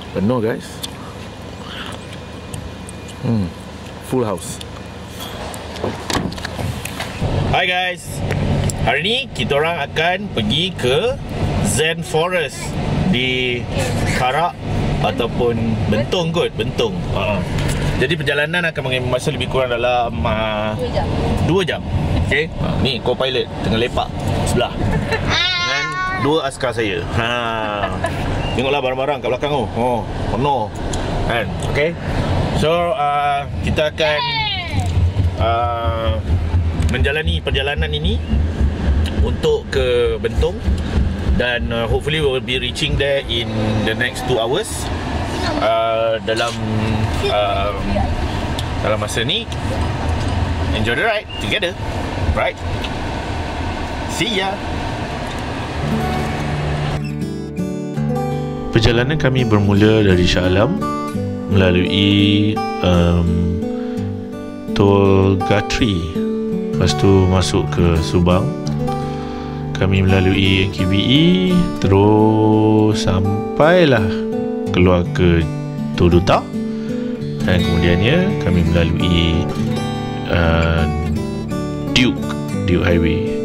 Penuh guys. Full house. Hai guys. Hari ni kita orang akan pergi ke Zen Forest di Karak ataupun Bentong kot, Bentong. Jadi perjalanan akan mengambil masa lebih kurang dalam 2 jam. Okey. Ni co-pilot tengah lepak sebelah. Dengan 2 askar saya. Tengoklah barang-barang kat belakang tu. Penuh. Kan? Okey. So, kita akan menjalani perjalanan ini untuk ke Bentong dan hopefully we will be reaching there in the next 2 hours. Dalam masa ni, enjoy the ride together. Right? See ya. Perjalanan kami bermula dari Shah Alam melalui Tol Gatri, lepas tu masuk ke Subang, kami melalui KBE, terus sampailah keluar ke Toduta, dan kemudiannya kami melalui Duke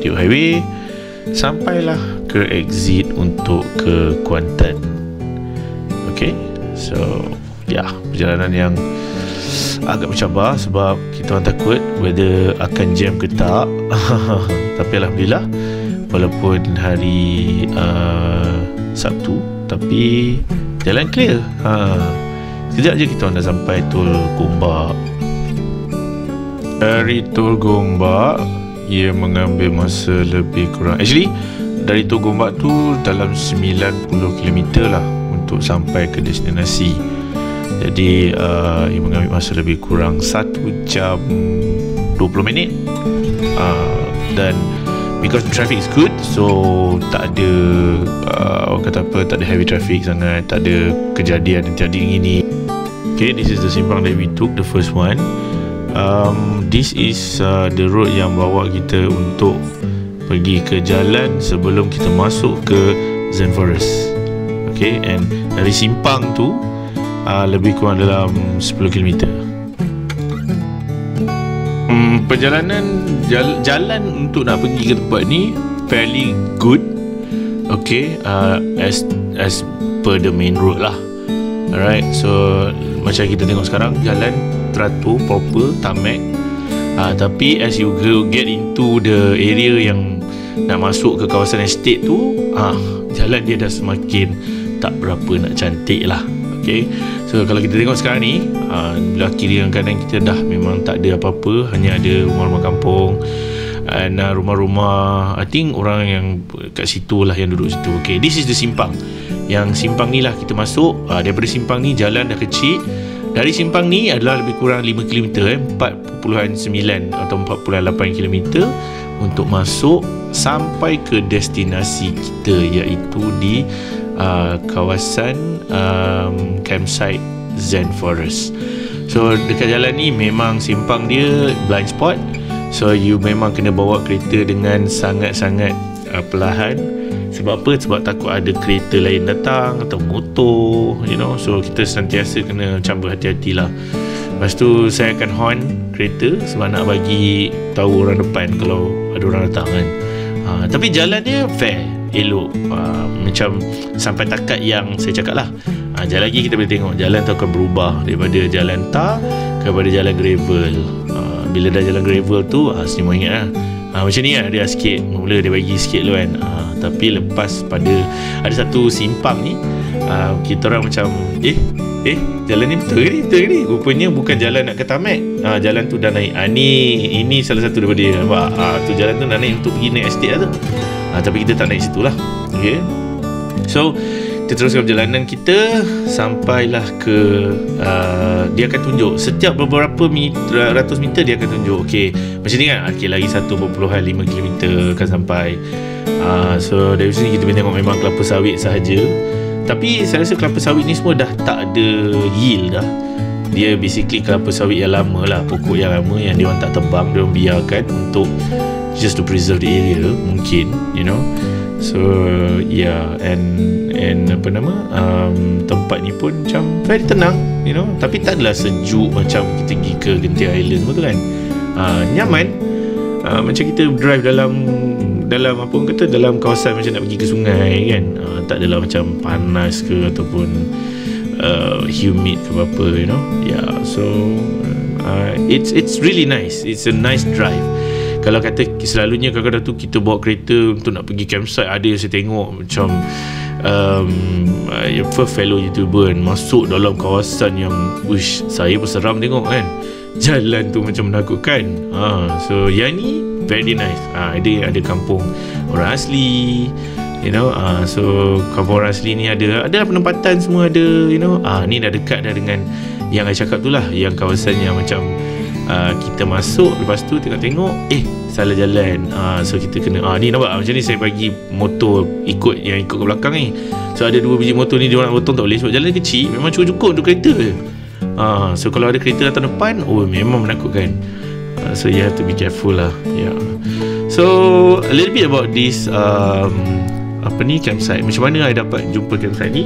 Highway sampailah ke exit untuk ke Kuantan. Okay, so perjalanan yang agak mencabar sebab kita orang takut whether akan jam ke tak. Tapi Alhamdulillah, walaupun hari Sabtu, tapi jalan clear. Sekejap je kita orang dah sampai Tol Gombak. Dari Tol Gombak, ia mengambil masa lebih kurang, actually dari Tol Gombak tu dalam 90 km lah untuk sampai ke destinasi. Jadi ia mengambil masa lebih kurang 1 jam 20 minit. Dan because traffic is good, so tak ada orang kata apa, tak ada heavy traffic sangat, tak ada kejadian yang terjadi ini. Okay, this is the simpang that we took, the first one. This is the road yang bawa kita untuk pergi ke jalan sebelum kita masuk ke Zen Forest. Okay, and dari simpang tu lebih kurang dalam 10 km. Perjalanan jalan untuk nak pergi ke tempat ni fairly good. Okay, as per the main road lah. Alright, so macam kita tengok sekarang, jalan teratur, proper, tarmac. Tapi as you get into the area yang nak masuk ke kawasan estate tu, jalan dia dah semakin tak berapa nak cantik lah. Okay, so kalau kita tengok sekarang ni, belah kiri dan kanan kita dah memang tak ada apa-apa, hanya ada rumah-rumah kampung dan rumah-rumah, I think orang yang kat situ lah yang duduk situ. Okay, this is the simpang. Yang simpang ni lah kita masuk. Daripada simpang ni jalan dah kecil. Dari simpang ni adalah lebih kurang 5 km, 4.9 atau 4.8 km untuk masuk sampai ke destinasi kita, iaitu di kawasan campsite Zen Forest. So dekat jalan ni memang simpang dia blind spot, so you memang kena bawa kereta dengan sangat-sangat perlahan. Sebab apa? Sebab takut ada kereta lain datang atau motor, you know. So kita sentiasa kena macam berhati-hati lah. Lepas tu saya akan horn kereta sebab nak bagi tahu orang depan kalau ada orang datang kan. Tapi jalan dia fair, elok, macam sampai takat yang saya cakap lah. Jalan lagi kita boleh tengok jalan tu akan berubah daripada jalan tar kepada jalan gravel. Bila dah jalan gravel tu, semua ingat lah, macam ni lah dia sikit. Mula dia bagi sikit dulu kan, tapi lepas pada ada satu simpang ni, kita orang macam jalan ni betul ke ni? Rupanya bukan jalan nak ke tamat. Jalan tu dah naik. Ini salah satu daripada dia, nampak? Tu jalan tu dah naik untuk pergi naik estate lah tu. Tapi kita tak naik situ lah. Okay, so kita teruskan perjalanan kita sampailah ke dia akan tunjuk setiap beberapa ratus meter dia akan tunjuk. Okay, macam ni kan. Okay, lagi 1.5 km akan sampai. So dari sini kita boleh tengok memang kelapa sawit sahaja. Tapi saya rasa kelapa sawit ni semua dah tak ada yield dah. dia basically kelapa sawit yang lama lah, pokok yang lama yang dia orang tak tebang, dia orang biarkan untuk just to preserve the area mungkin, you know. So yeah, and apa nama, tempat ni pun macam very tenang, you know, tapi tak adalah sejuk macam kita pergi ke Genting Island semua tu kan. Nyaman, macam kita drive dalam apa orang kata, dalam kawasan macam nak pergi ke sungai kan. Tak adalah macam panas ke ataupun humid ke apa, you know. Yeah, so it's really nice. It's a nice drive. Kalau kata selalunya kadang-kadang tu kita bawa kereta untuk nak pergi campsite, ada yang saya tengok macam fellow YouTuber kan, masuk dalam kawasan yang saya pun seram tengok kan, jalan tu macam menakutkan. So yang ni very nice. Ada kampung orang asli, you know. So kampung orang asli ni ada penempatan semua ada, you know. Ni dah dekat dah dengan yang saya cakap tu lah, yang kawasan yang macam kita masuk, lepas tu tengok salah jalan. So kita kena ni nampak macam ni, saya bagi motor ikut ke belakang ni. So ada 2 biji motor ni, dia orang nak potong tak boleh sebab jalan kecil, memang cukup untuk kereta. So kalau ada kereta datang depan, memang menakutkan. So you have to be careful lah. Yeah. So a little bit about this campsite. Macam mana I dapat jumpa campsite ni?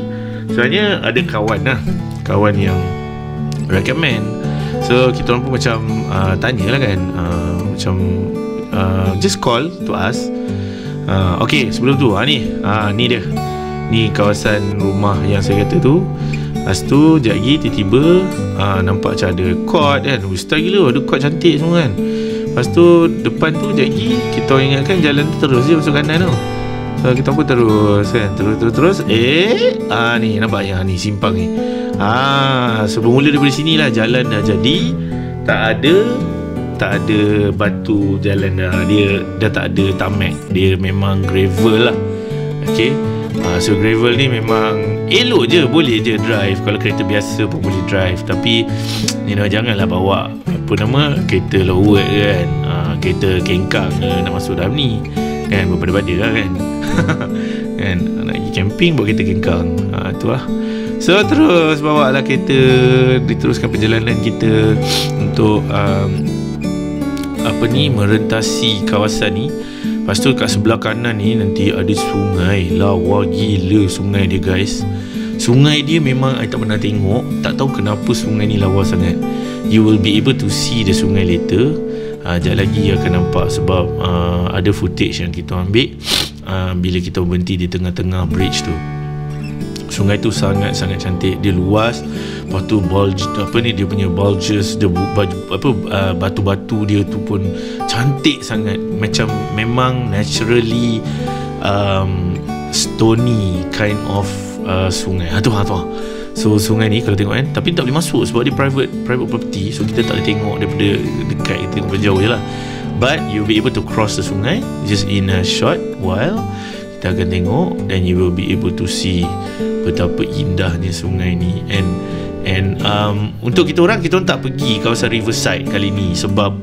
Sebenarnya ada kawan yang recommend. So kita orang pun macam tanya lah kan, macam just call to ask. Okay, sebelum tu ni dia, ni kawasan rumah yang saya kata tu. Lepas tu sekejap lagi tiba-tiba nampak macam ada court kan. Style gila, ada court cantik semua kan. Lepas tu depan tu sekejap lagi kita orang ingatkan jalan tu terus je masuk kanan tu. So kita pun terus kan, terus ni nampak yang ni simpang ni. So bermula daripada sini lah jalan dah jadi, tak ada batu jalan dah, dia dah tak ada tarmac, dia memang gravel lah. Okay. So gravel ni memang elok je, boleh je drive. Kalau kereta biasa pun boleh drive. Tapi you know, janganlah bawa kereta lowet kan, kereta kengkang nak masuk dalam ni kan, berpada-pada lah kan. Kan nak pergi camping bawa kereta kengkang, tu lah. So terus bawa lah kereta, diteruskan perjalanan kita untuk merentasi kawasan ni. Lepas tu kat sebelah kanan ni nanti ada sungai. Lawa gila sungai dia guys. Sungai dia memang I tak pernah tengok. Tak tahu kenapa sungai ni lawa sangat. You will be able to see the sungai later. Sekejap lagi akan nampak sebab ada footage yang kita ambil bila kita berhenti di tengah-tengah bridge tu. Sungai tu sangat-sangat cantik. Dia luas. Lepas tu dia punya bulges, dia batu-batu dia tu pun cantik sangat. Macam memang naturally stony kind of sungai. So sungai ni kalau tengok kan, tapi tak boleh masuk sebab dia private property. So kita tak boleh tengok daripada dekat, kita tengok berjauh je lah. But you'll be able to cross the sungai just in a short while. Kita akan tengok, then you will be able to see betapa indahnya sungai ni. And untuk kita orang tak pergi kawasan Riverside kali ni sebab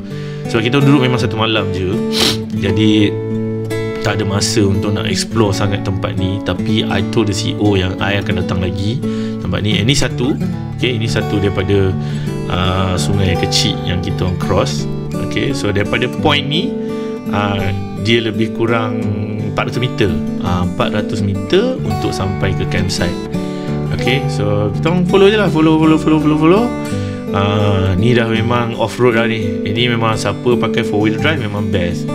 kita duduk memang satu malam je, jadi tak ada masa untuk nak explore sangat tempat ni. Tapi I told the CEO yang I akan datang lagi tempat ni. Ini satu, okay, ini satu daripada sungai kecil yang kita orang cross. Okay, so daripada point ni dia lebih kurang 400 meter 400 meter untuk sampai ke campsite. Okay, so kita orang follow je lah, follow. Ni dah memang off-road dah ni. Ini memang siapa pakai 4-wheel drive memang best.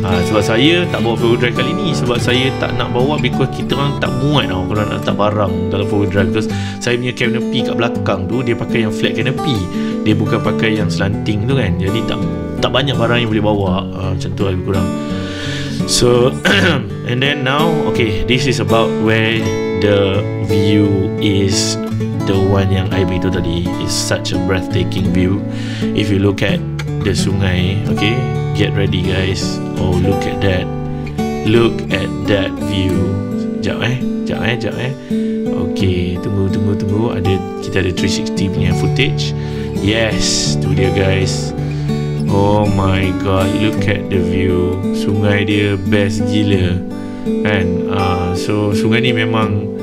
Sebab saya tak bawa 4-wheel drive kali ni, sebab saya tak nak bawa, because kita orang tak muat tau kalau nak letak barang dalam 4-wheel drive. Terus saya punya canopy kat belakang tu, dia pakai yang flat canopy, dia bukan pakai yang slanting tu kan. Jadi tak banyak barang yang boleh bawa. Macam tu lebih kurang. So and then now, okay, this is about where the view is. The one yang I beritahu tadi is such a breathtaking view. If you look at the sungai, okay, get ready guys. Oh, look at that. Look at that view. Sekejap Okay, tunggu. Kita ada 360 punya footage. Yes, tu dia guys. Oh my god, look at the view. Sungai dia best gila kan. So sungai ni memang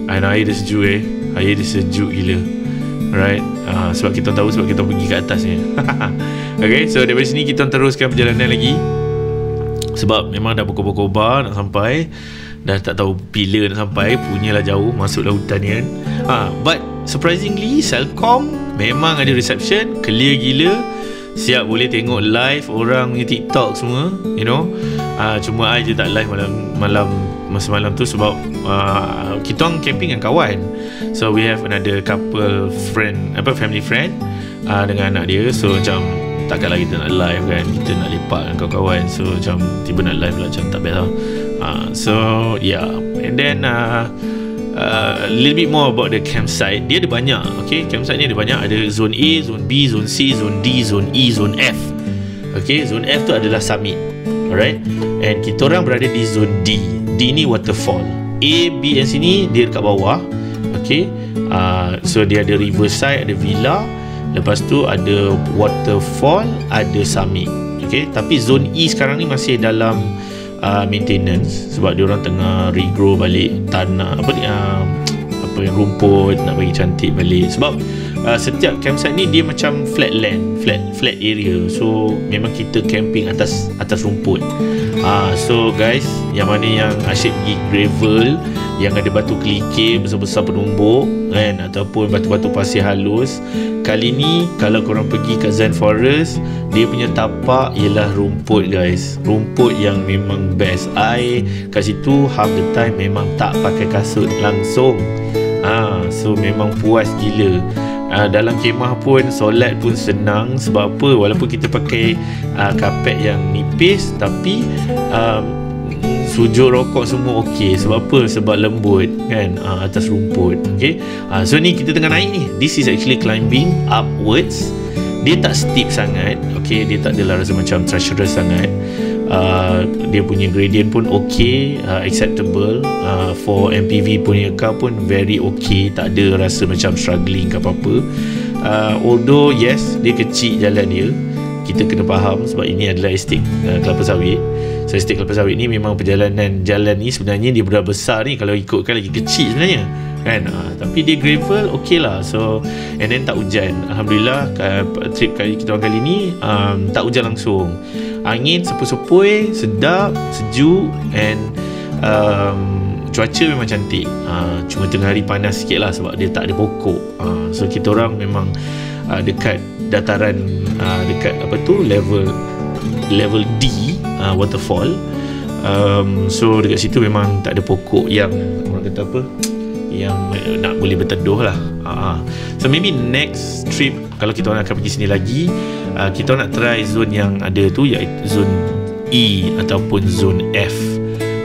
air dia sejuk Air dia sejuk gila. Right. Sebab kita tahu, sebab kita pergi ke atasnya. Okay, so daripada sini kita teruskan perjalanan lagi, sebab memang dah berkobar-kobar nak sampai, dah tak tahu bila nak sampai. Punyalah jauh, masuklah hutan ni kan. But surprisingly Celcom memang ada reception, clear gila. Siap boleh tengok live orang punya TikTok semua, you know. Cuma I je tak live masa malam tu sebab kita orang camping dengan kawan. So we have another couple friend, family friend dengan anak dia. So macam takkanlah kita nak live kan, kita nak lepak dengan kawan-kawan. So macam tiba nak live lah, macam tak best lah. So yeah, and then a little bit more about the campsite. Dia ada banyak, okay, campsite ni ada banyak. Ada zone A, zone B, zone C, zone D, zone E, zone F. Okay, zone F tu adalah summit. Alright, and kita orang berada di zone D. D ni waterfall. A, B and C ni dia dekat bawah. Okay, so dia ada riverside, ada villa. Lepas tu ada waterfall, ada summit. Okay, tapi zone E sekarang ni masih dalam maintenance, sebab dia orang tengah regrow balik tanah, yang rumput, nak bagi cantik balik. Sebab setiap campsite ni dia macam flat land, flat area. So memang kita camping atas rumput. So guys, yang mana yang asyik pergi gravel, yang ada batu kelikir besar-besar penumbuk kan, ataupun batu-batu pasir halus, kali ni kalau korang pergi kat Zen Forest, dia punya tapak ialah rumput guys. Rumput yang memang best. I kat situ half the time memang tak pakai kasut langsung. So memang puas gila. Dalam kemah pun solat pun senang. Sebab apa? Walaupun kita pakai kapet yang nipis, tapi sujud rokok semua okey. Sebab apa? Sebab lembut kan, atas rumput. Okay, so ni kita tengah naik ni. This is actually climbing upwards. Dia tak steep sangat. Okay, dia tak adalah rasa macam treacherous sangat. Dia punya gradient pun okay, acceptable. For MPV punya car pun very okay, tak ada rasa macam struggling ke apa-apa. Although yes, dia kecil jalan dia, kita kena faham sebab ini adalah estate kelapa sawit. So estate kelapa sawit ni memang perjalanan jalan ni sebenarnya dia dah besar ni, kalau ikutkan lagi kecil sebenarnya kan. Tapi dia gravel okay lah. So and then tak hujan, Alhamdulillah. Trip kita orang kali ni tak hujan langsung. Angin sepoi-sepoi, sedap, sejuk, and cuaca memang cantik. Cuma tengah hari panas sikit lah sebab dia tak ada pokok. So kita orang memang dekat dataran, dekat level D, waterfall. So dekat situ memang tak ada pokok yang orang kata apa, yang nak boleh berteduh lah. So maybe next trip kalau kita orang akan pergi sini lagi, kita nak try zone yang ada tu, iaitu zone E ataupun zone F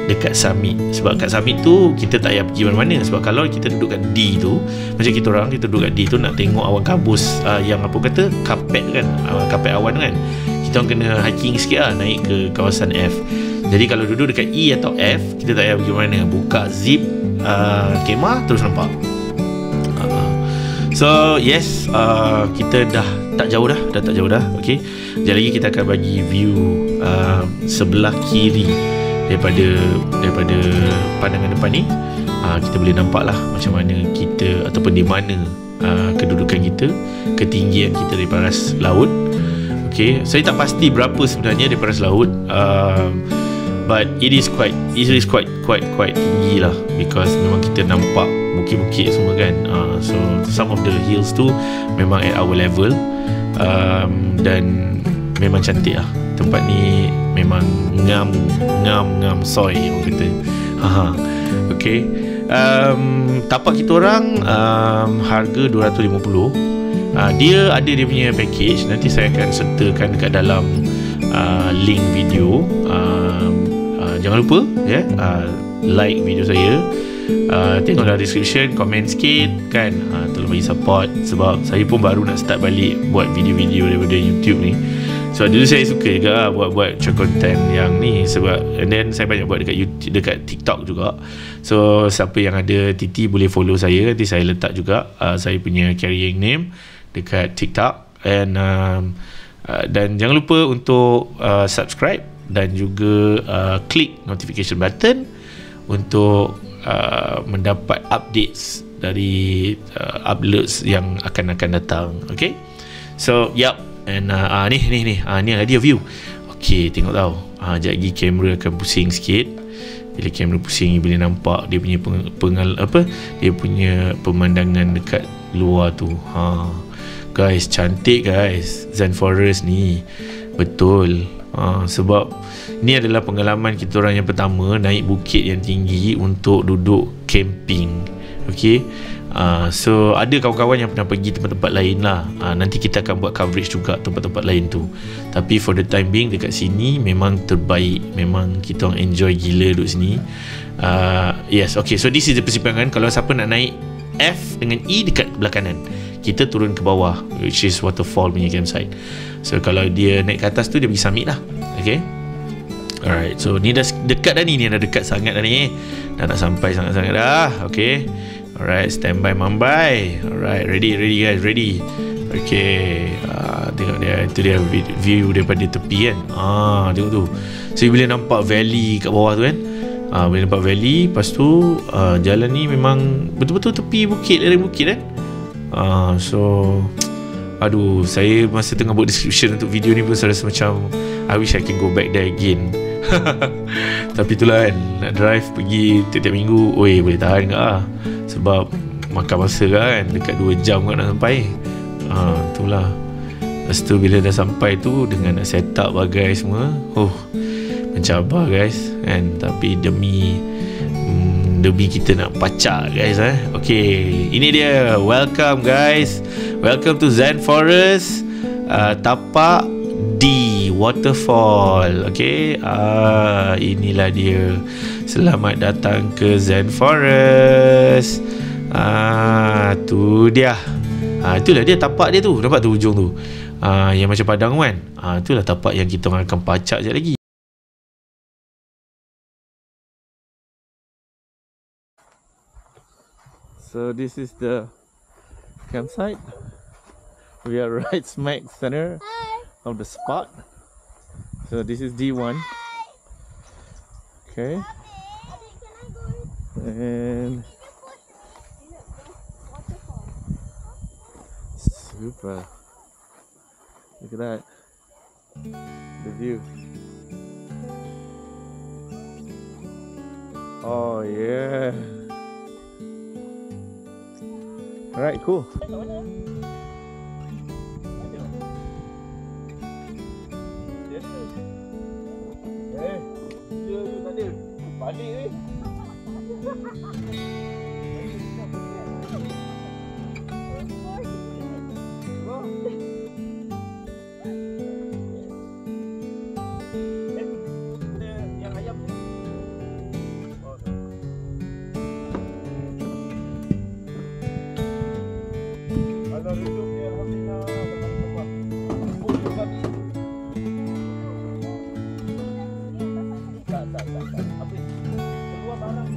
dekat summit. Sebab kat summit tu kita tak payah pergi mana-mana. Sebab kalau kita duduk kat D tu, macam kita duduk kat D tu nak tengok awan kabus, yang apa kata kapet kan, kapet awan kan, kita orang kena hiking sikit lah, naik ke kawasan F. Jadi kalau duduk dekat E atau F, kita tak payah pergi mana, buka zip kemah terus nampak. So yes, kita dah tak jauh dah. Okay, sekejap lagi kita akan bagi view sebelah kiri daripada pandangan depan ni. Kita boleh nampak lah macam mana kita, ataupun di mana kedudukan kita, ketinggian kita dari paras laut. Okay, saya tak pasti berapa sebenarnya dari paras laut, but it is quite tinggi lah, because memang kita nampak bukit-bukit semua kan. So some of the hills tu memang at our level, dan memang cantik lah tempat ni. Memang ngam soy orang kata. Okay, tapak kita orang harga 250. Dia ada dia punya package, nanti saya akan sertakan dekat dalam link video. Jangan lupa like video saya, tengoklah description, komen sikit kan, tolong bagi support. Sebab saya pun baru nak start balik buat video-video daripada YouTube ni. So dulu saya suka juga buat content yang ni, sebab and then saya banyak buat dekat YouTube, dekat TikTok juga. So siapa yang ada TT boleh follow saya, nanti saya letak juga saya punya carrying name dekat TikTok. And dan jangan lupa untuk subscribe dan juga klik notification button untuk mendapat updates dari uploads yang akan datang. Okay, so yup. And ni lah dia view. Okay, tengok tau. Sekejap lagi kamera akan pusing sikit. Bila kamera pusing, boleh nampak dia punya dia punya pemandangan dekat luar tu. Guys, cantik guys Zen Forest ni. Betul. Sebab ni adalah pengalaman kita orang yang pertama naik bukit yang tinggi untuk duduk camping. Okay. So ada kawan-kawan yang pernah pergi tempat-tempat lain lah. Nanti kita akan buat coverage juga tempat-tempat lain tu. Tapi for the time being dekat sini memang terbaik. Memang kita orang enjoy gila duduk sini. Yes, okay. So this is the persimpangan. Kalau siapa nak naik F dengan E dekat belah kanan, kita turun ke bawah, which is waterfall punya campsite. So kalau dia naik ke atas tu, dia pergi summit lah. Okay. Alright, so ni dah dekat dah ni. Ni dah dekat sangat dah ni. Dah nak sampai sangat-sangat dah. Okay. Alright, standby mambai. Alright, ready guys, ready. Okay, tengok dia. Itu dia view daripada tepi kan. Tengok tu. So boleh nampak valley kat bawah tu kan. Boleh nampak valley. Lepas tu jalan ni memang betul-betul tepi bukit, lereng bukit kan. So aduh, saya masa tengah buat description untuk video ni pun saya rasa macam I wish I can go back there again. Tapi itulah kan, nak drive pergi tiap-tiap minggu, boleh tahan ke lah. Sebab makan masa kan, dekat 2 jam kan nak sampai. Itulah. Lepas tu bila dah sampai tu, dengan nak set up bagai semua, mencabar guys kan. Tapi demi kita nak pacak guys. Okay, ini dia. Welcome guys, welcome to Zen Forest, tapak D Waterfall. Okay, inilah dia. Selamat datang ke Zen Forest. Tu dia. Itulah dia tapak dia tu. Nampak tu ujung tu, yang macam padang kan. Itulah tapak yang kita orang akan pacak sekejap lagi. So this is the campsite. We are right smack center of the spot. So this is D1. Okay. And super. Look at that. The view. Oh yeah. Alright, cool. Balik ni. Yang ayam ni. Kalau duduk dia alhamdulillah dapat tempat. Boleh babi. Tak. Apa? Keluar barang.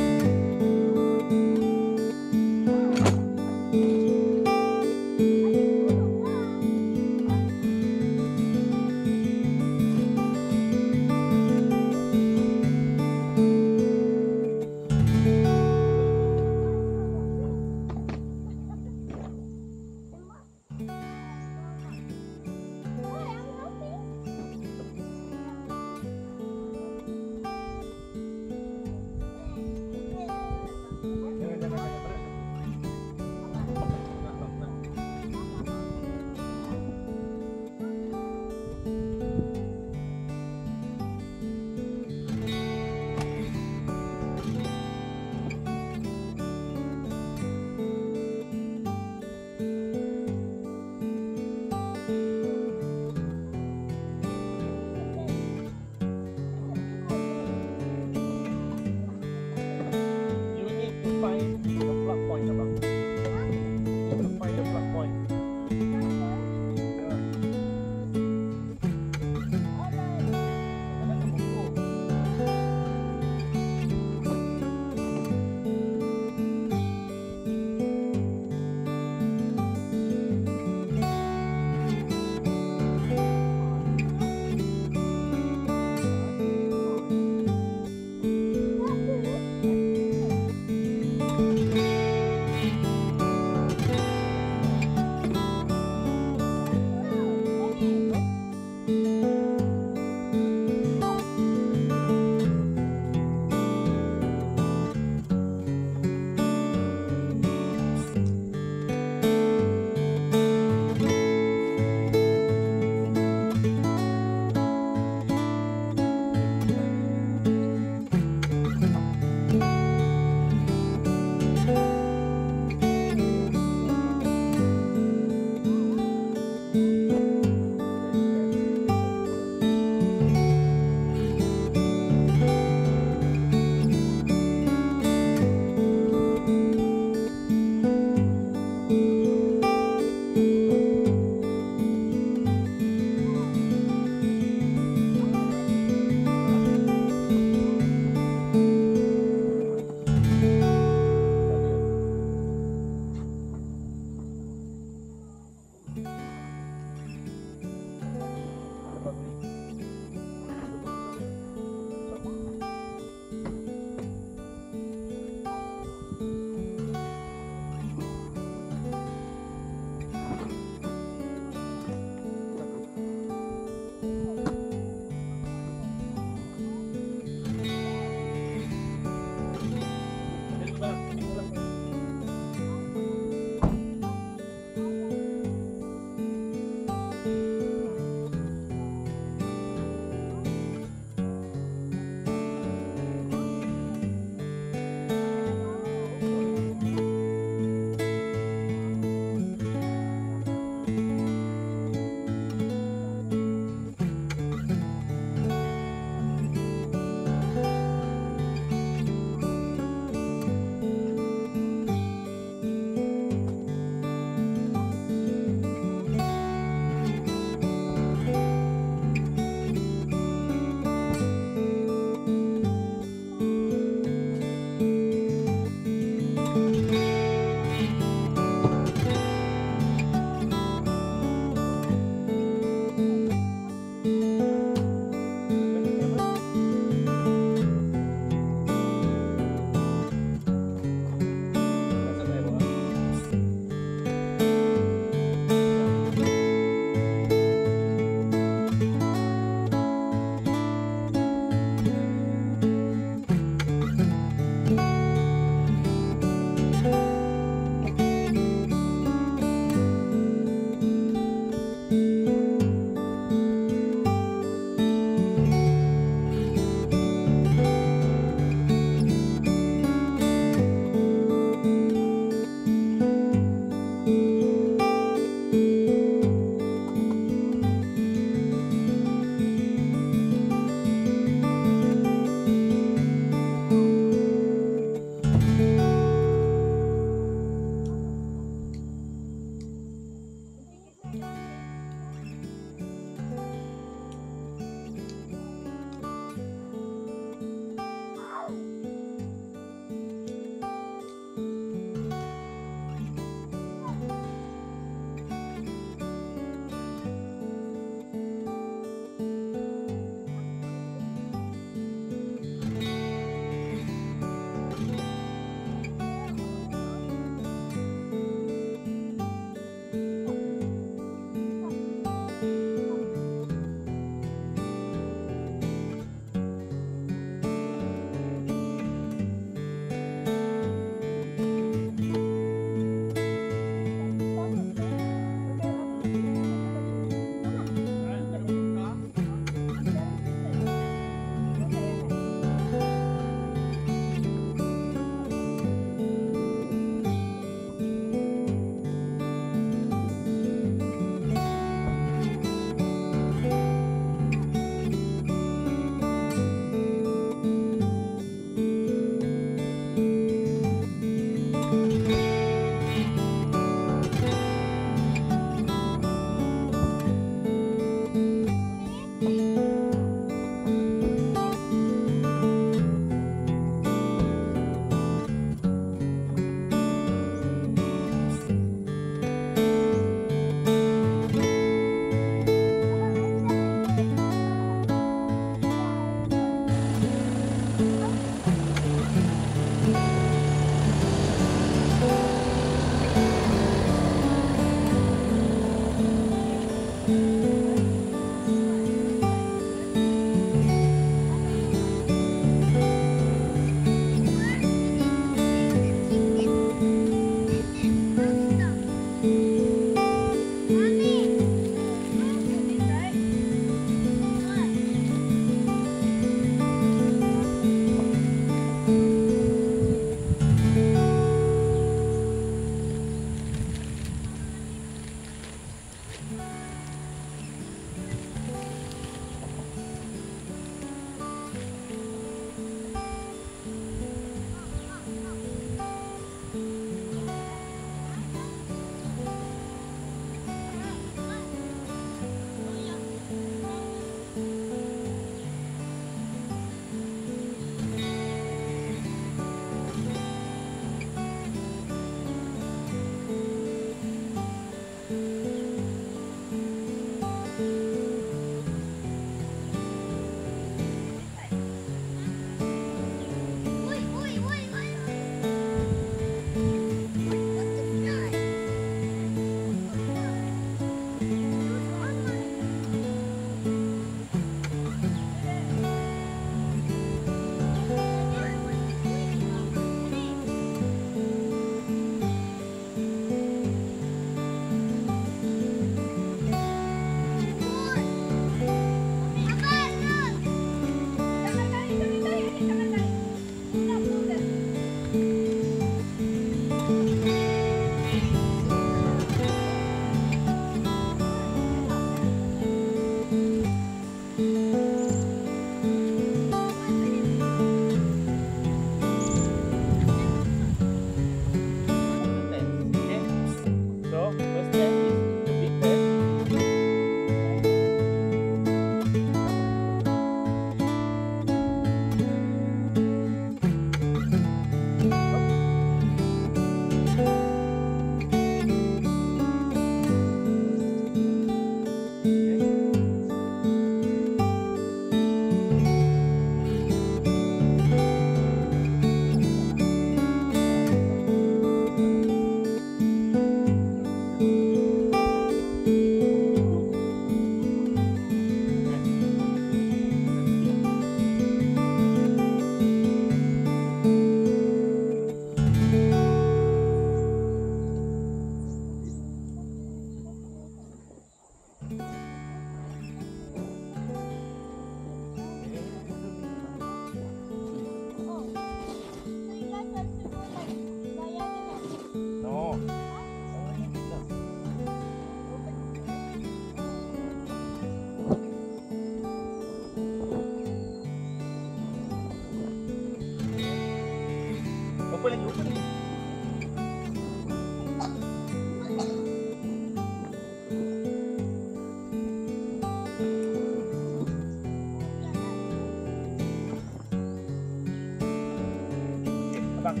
Abang,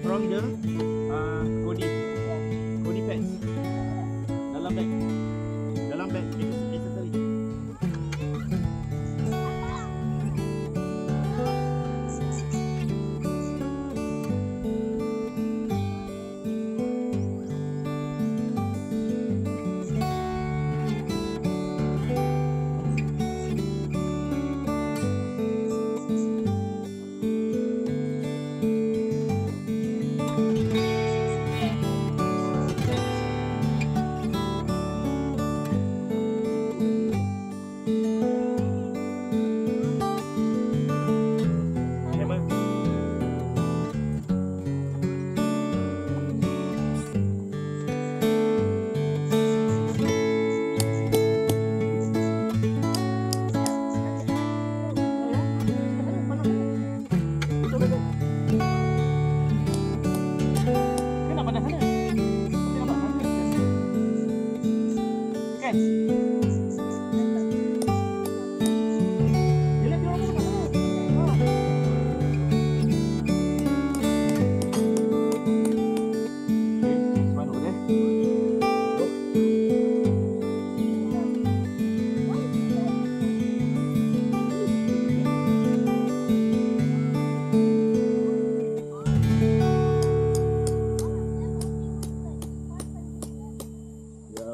from the Cody pants dalam bag accessory.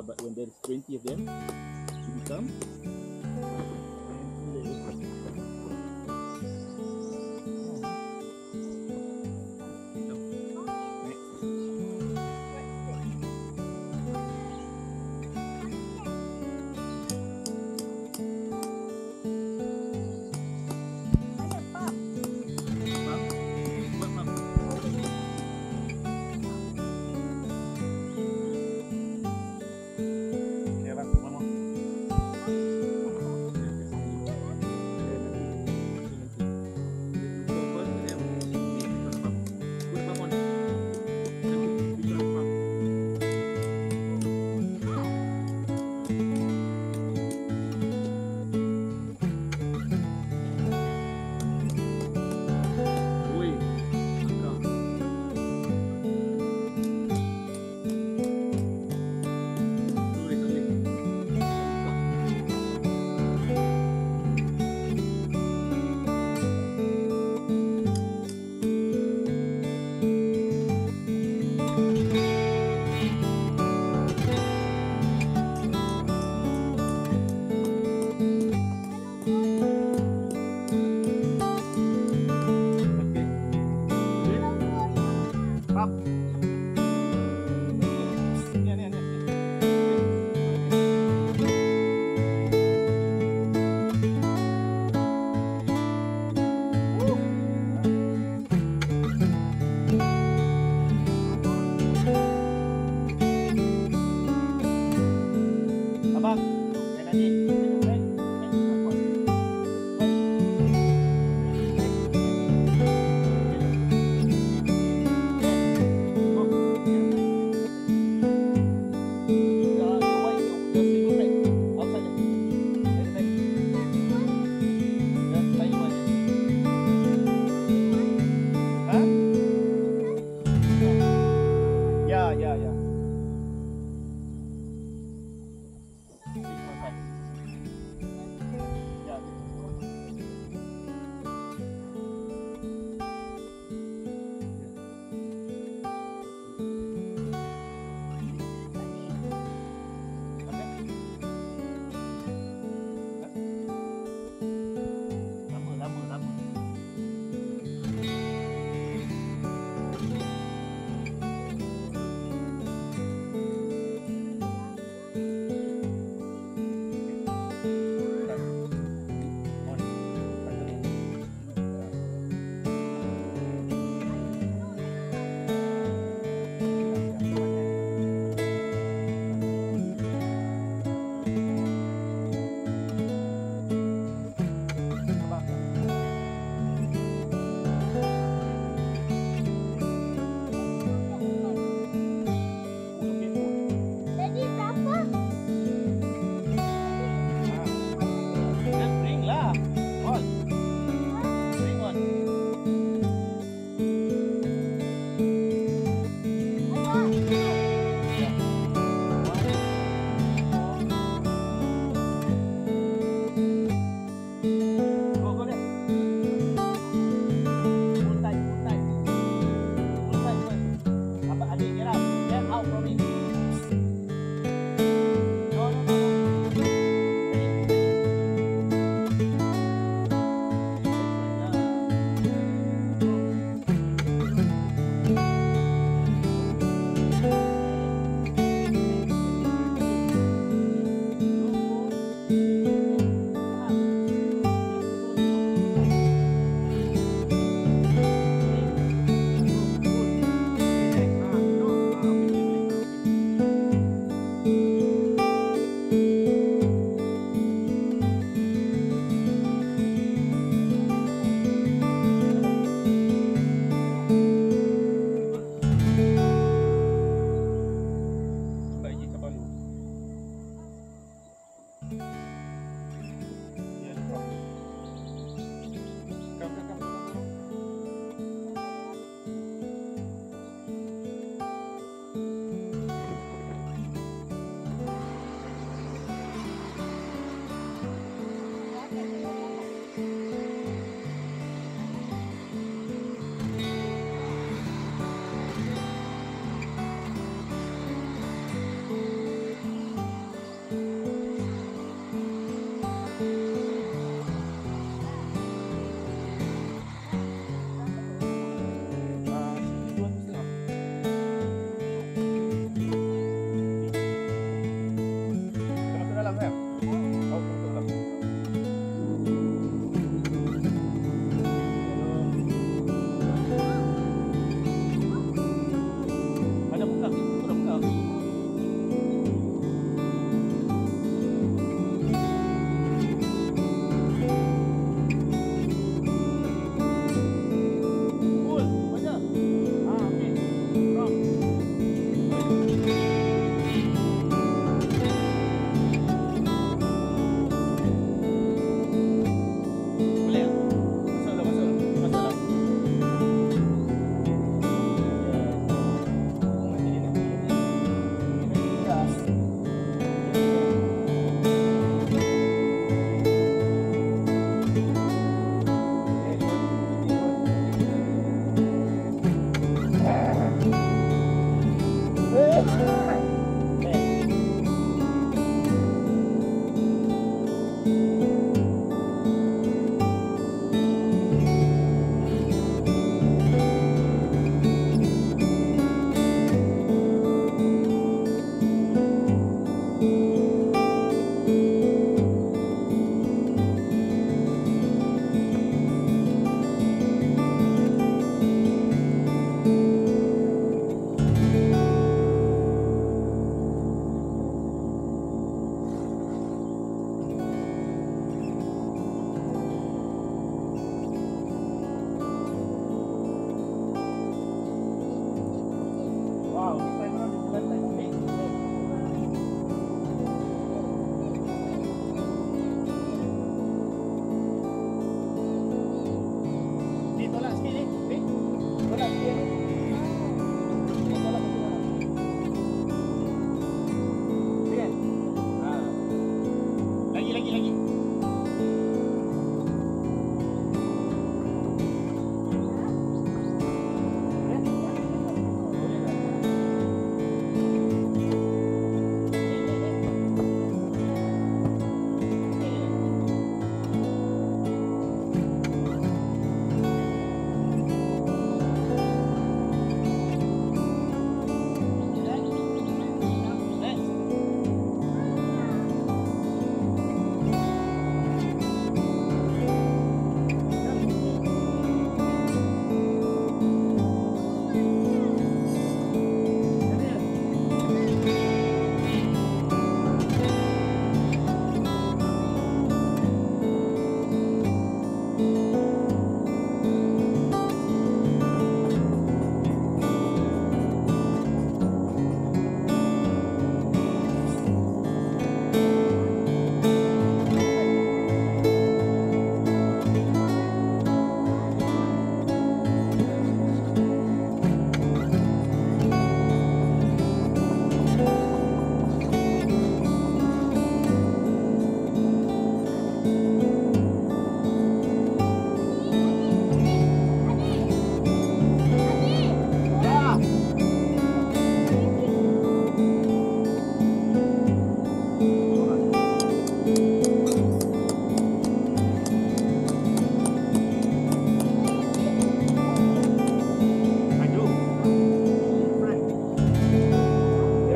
But when there is 20 of them, you become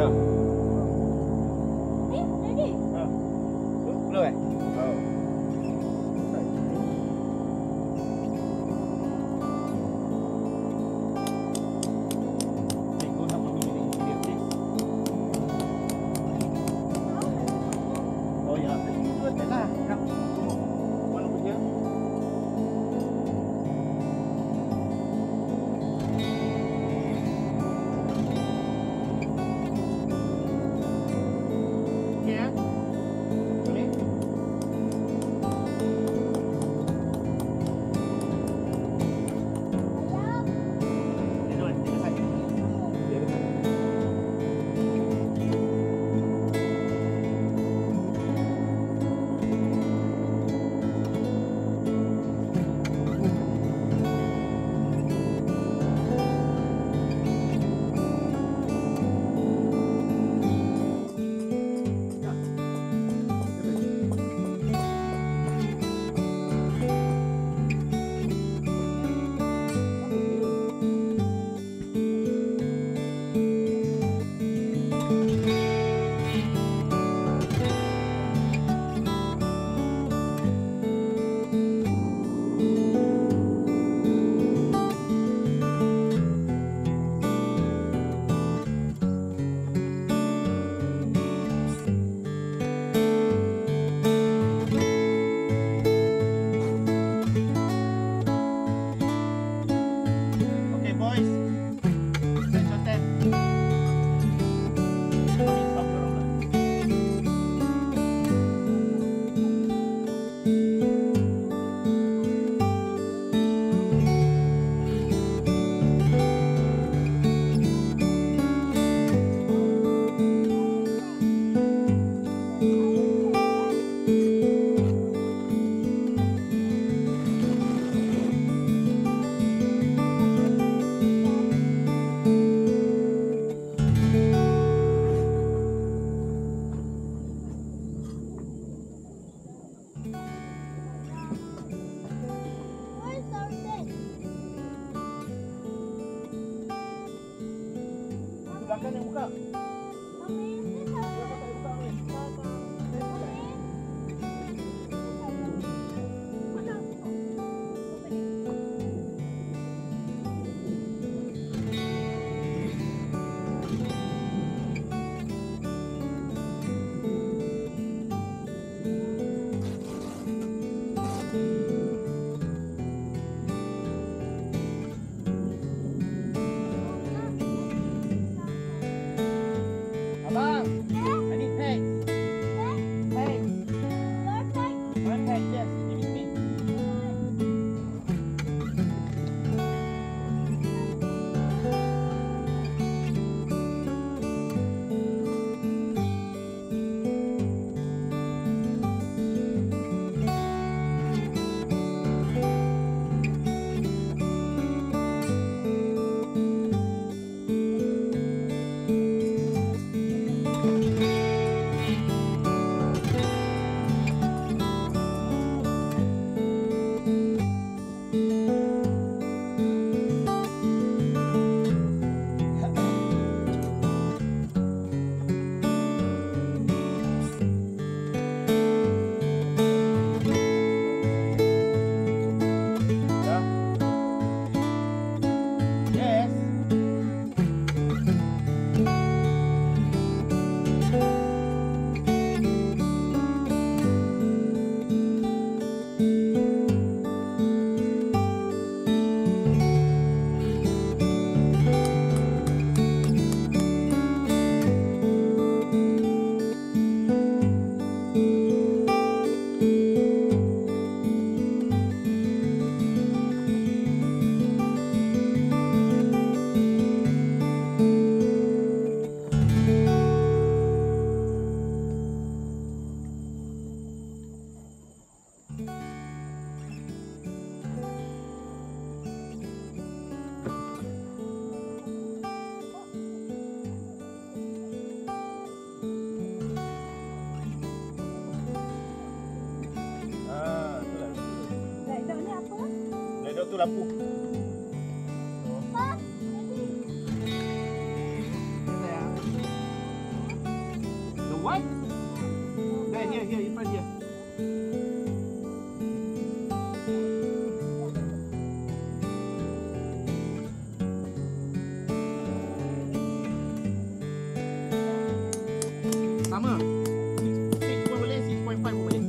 Ya. Ni, ready? Ha. Belum eh? Oh. Oh ya, itu adalah nak mana punya? Okey ya. Boleh. Dia dua, dia saja. Dia dekat. Okay, boys. Set your tent. Stop your roller. Where's our tent? Belakang yang buka. Mommy, is this our tent? Abang, I need pants. Pants. Your tent? One pants, yes. Give it to me. Yes. tu lampu. Apa? Ready? Ya, sayang. What? There, here, in front here. Sama. 6 pun boleh, 6.5 pun boleh.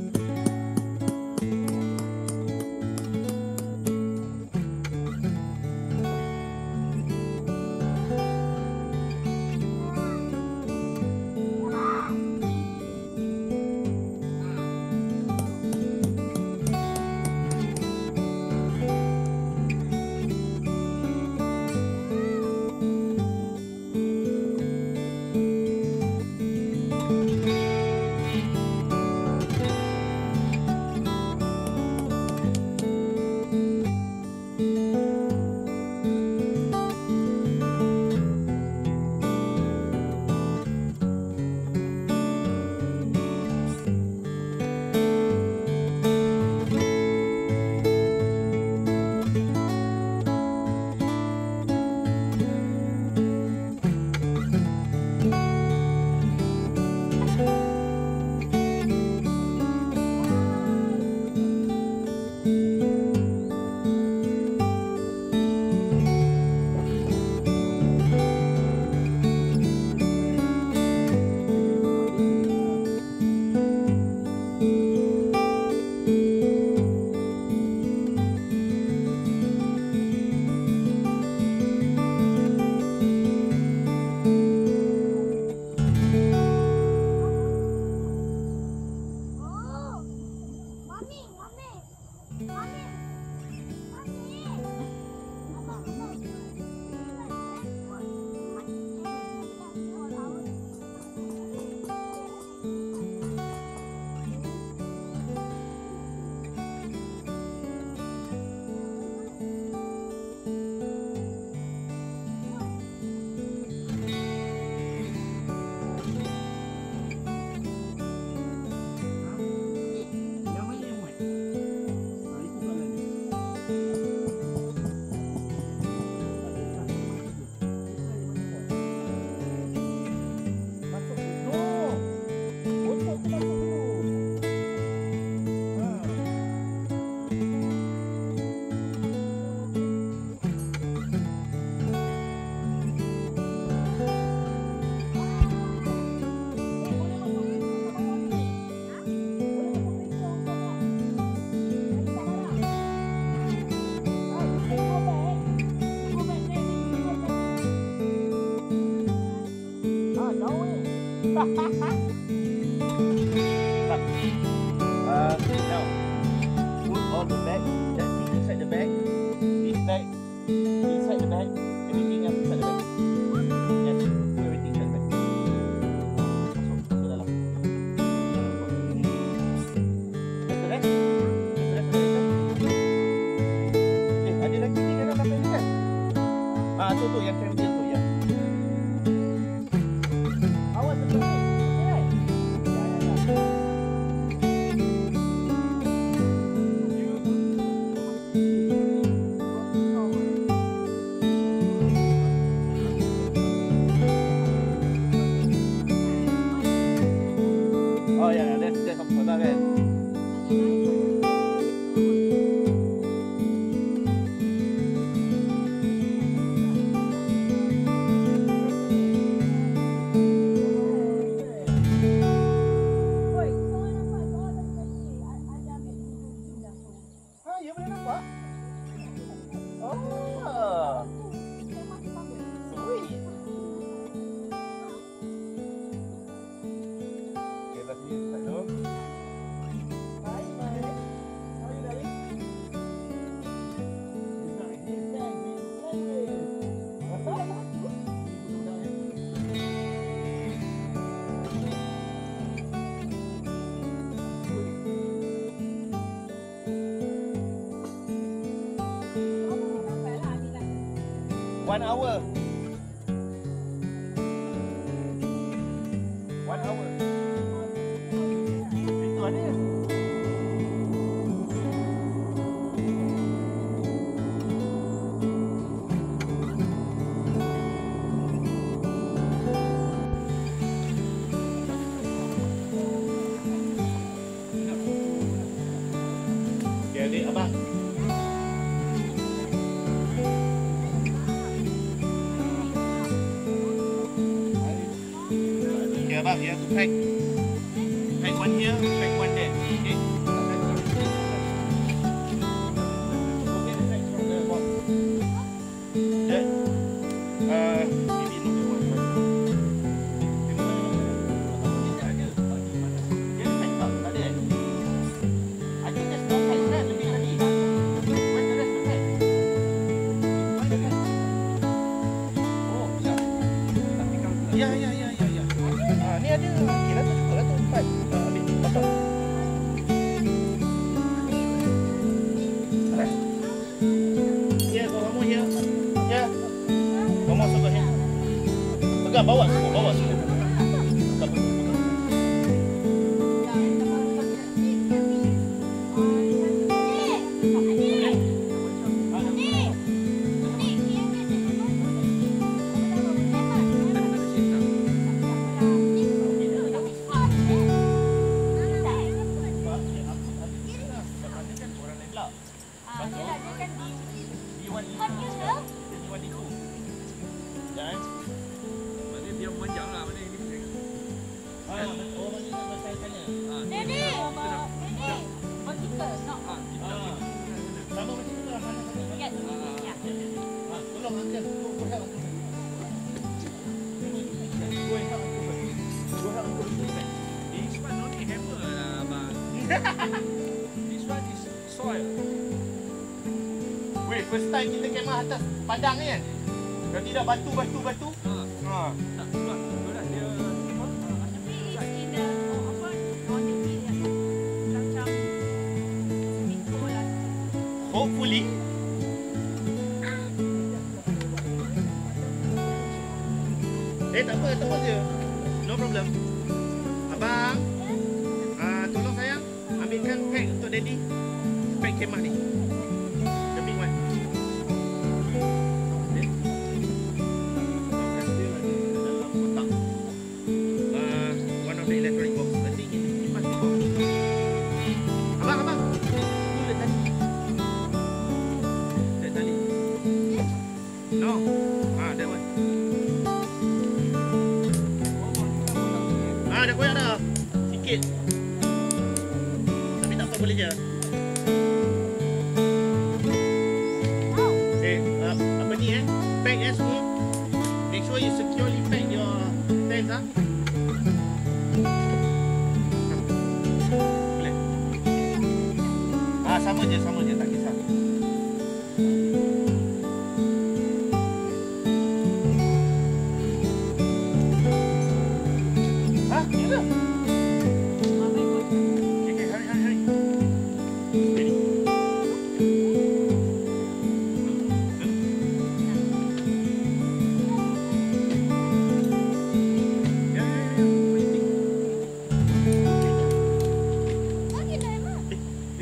Now, put all the bag, that thing inside the bag, this bag, inside the bag, everything else inside the bag. Yes, put everything inside the bag. Masuk dalam. That's the rest. That's the rest. Ada lagi ni dalam kapal ni kan? Tu yang chemical tu ya. Awas tu. Oh ya, that's apa pasal kan? Ya boleh nampak. Oh. Sweet. Okay, let's use that door. Hi, buddy. How are you, darling? One hour. 1 hour. Itu ada. abang, you have to pack. Pack one here, pack one there. Okay. Okay, the pack from the box. That, maybe not the one. Dia pack tak? Tak ada eh? I think there's no pack kan? Lebih lagi. Where's the rest of the pack? Oh, siap. Ya. Ni ada. Okey lah tu, cukup lah tu. 4. Ambil pasang. Yeah, go one more here. Yeah. One more circle here. Pegang, bawa semua. Pegang. Tolong angkat. Go help uncle. Go and help uncle. This one only hammer lah, abang. This one is soil. Wait, first time kita kemah atas padang ni kan? Kalau tidak batu. Tak, sebab itulah dia hopefully. Tak apa, terus je. No problem. Abang, tolong sayang, ambilkan pack untuk daddy. Pack kemah ni. The big one. Okay. Dalam kotak. One of the electronic box. I think it must be box. Abang. Tu the tali. The tali. No. That one. Dah koyak dah. Sikit. Tapi tak apa, boleh je. Apa ni pack semua. Make sure you securely pack your tents Boleh. Sama je, tak kisah. Gila. Okay, hurry. Steady.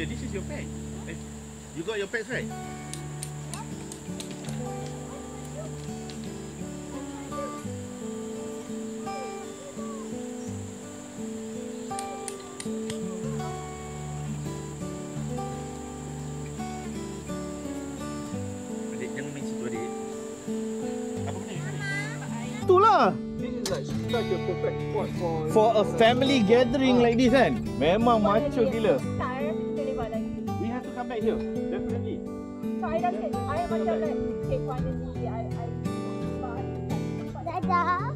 Yeah, this is your pack. You got your packs right? Itulah. This is like such a perfect spot For a family gathering like this kan. Memang macho gila. Tak, I rasa kita lepak lagi. We have to come back here. Definitely. So, I rasa, I macam like, okay, finally, I Dadah.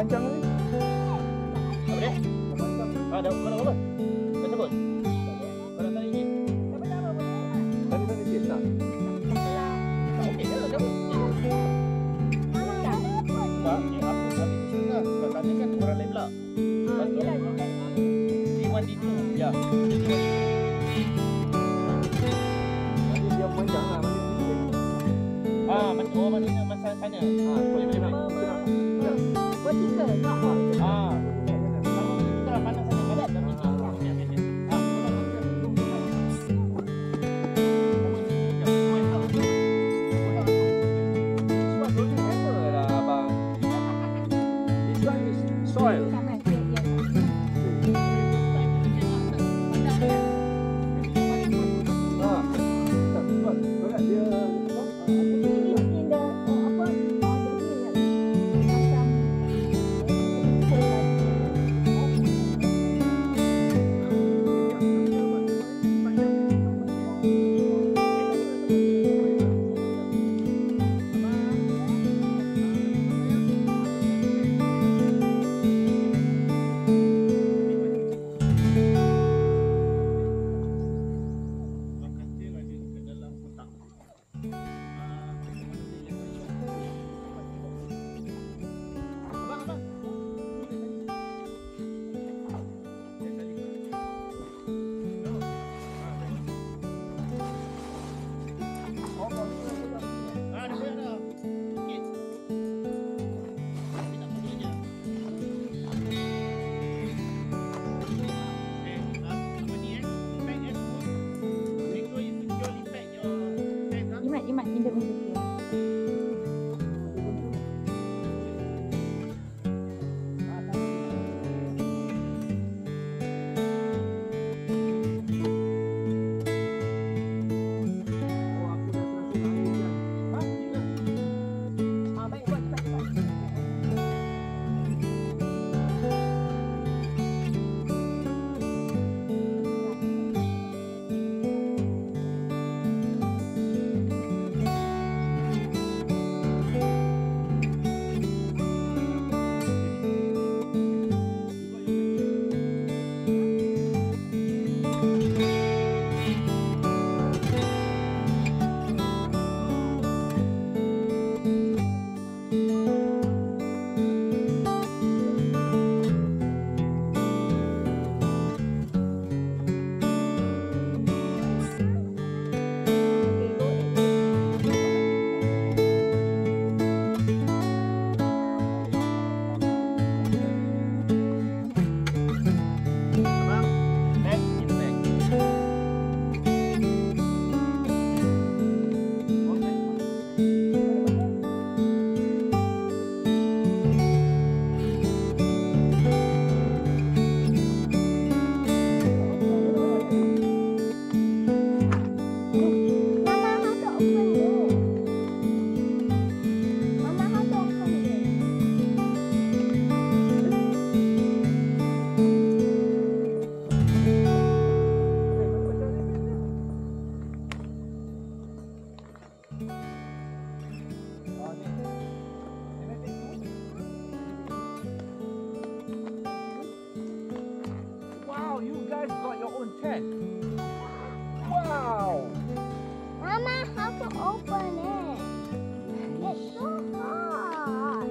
panjang ni. Apa dia? Dah apa? Dah sebut? Kau nak tanya ni? Tadi sikit tak? Okey, dah sebut. Tak, yang aku habis tu setengah. Kau tanya kan orang lain pula. D1, D2. Ya. Tadi dia panjang lah. Maknanya masa sana. Boleh. Vertical, not horizontal. Kita lah pandang sana. Barat dah macam. Soil. Imat in the middle. Wow, you guys got your own tent. Wow. Mama, how to open it? It's so hard.